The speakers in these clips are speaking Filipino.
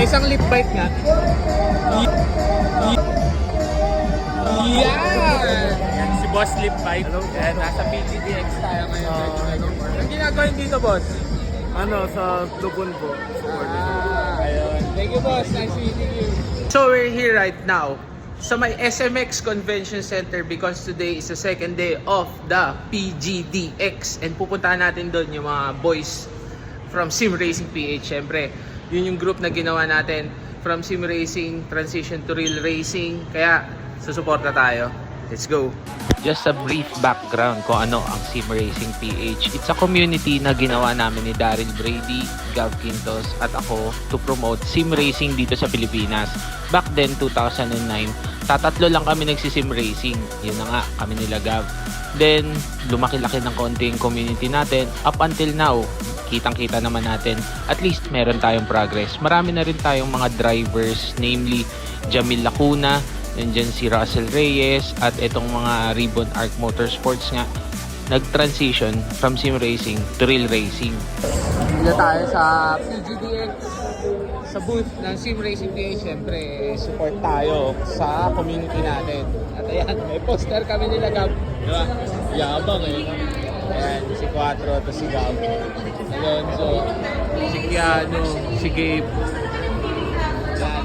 isang lip bite nga. Yan! Yan si Boss Lip Bite. Yan, nasa PGDX tayo ngayon. Ang ginagawa dito, boss? Sa Lubon po. Ayun. Thank you, boss. Nice meeting you. So we're here right now sa may SMX Convention Center because today is the second day of the PGDX and pupuntahan natin doon yung mga boys from Sim Racing PH. Siyempre, yun yung group na ginawa natin from Sim Racing, transition to real racing. Kaya, susuporta tayo. Let's go! Just a brief background kung ano ang Sim Racing PH. It's a community na ginawa namin ni Daryl Brady, Gav Quintos at ako to promote sim racing dito sa Pilipinas. Back then, 2009, tatatlo lang kami nagsisim racing. Yun na nga, kami nila Gav. Then, lumaki-laki ng konti yung community natin. Up until now, kitang-kita naman natin. At least, meron tayong progress. Marami na rin tayong mga drivers, namely Jamil Lacuna, nandiyan si Russell Reyes, at itong mga Ribbon Arc Motorsports nga, nag-transition from sim racing to real racing. Dito tayo sa PGDX, sa booth ng Sim Racing PH. Siyempre, support tayo sa community natin. At ayan, may poster kami nila Gab. Diba? Yabang eh. Ayan, si Quattro, to si Gab. Alonso, si Keanu, si Gabe. Ayan.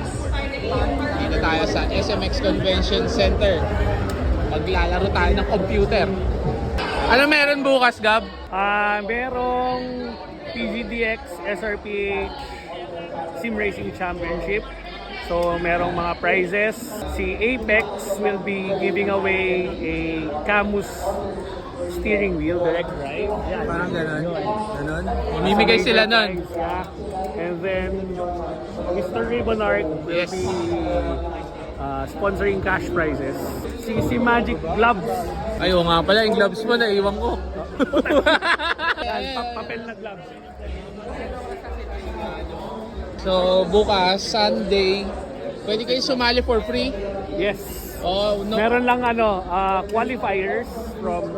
Dito tayo sa SMX Convention Center. Maglalaro tayo ng computer. Ano meron bukas, Gab? Merong PGDX SRPH Sim Racing Championship. So merong mga prizes. Si Apex will be giving away a Camus steering wheel, direct drive. Yeah, Parang ganon. Ganon? Mamimigay sila nun. Yeah. And then Mr. Ribbon Arc will Yes. be sponsoring cash prizes. Si Magic Gloves. Ayaw nga pala, yung gloves mo naiwan ko. Papel na gloves. So bukas, Sunday, pwede kayo sumali for free? Yes. Oh, no. Meron lang qualifiers from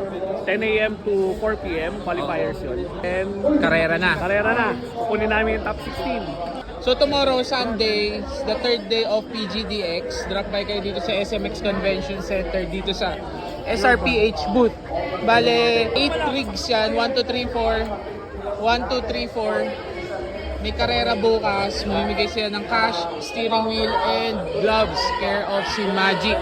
10 a.m. to 4 p.m. Qualifiers yun. And Karera na. karera na. Kunin namin yung top 16. So tomorrow, Sunday, the third day of PGDX. Drop by kayo dito sa SMX Convention Center, dito sa SRPH booth. Bale, 8 rigs yan. 1, 2, 3, 4. 1, 2, 3, 4. May karera bukas. Mamimigay sila ng cash, steering wheel, and gloves. Care of si Magic.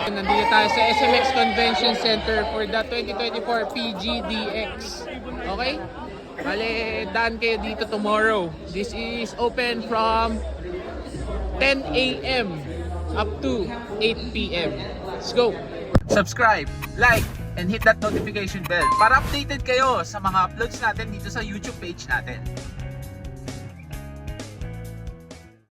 Nandito tayo sa SMX Convention Center for the 2024 PGDX. Okay? Bale, daan kayo dito tomorrow. This is open from 10 a.m. up to 8 p.m. Let's go! Subscribe, like, and hit that notification bell para updated kayo sa mga uploads natin dito sa YouTube page natin.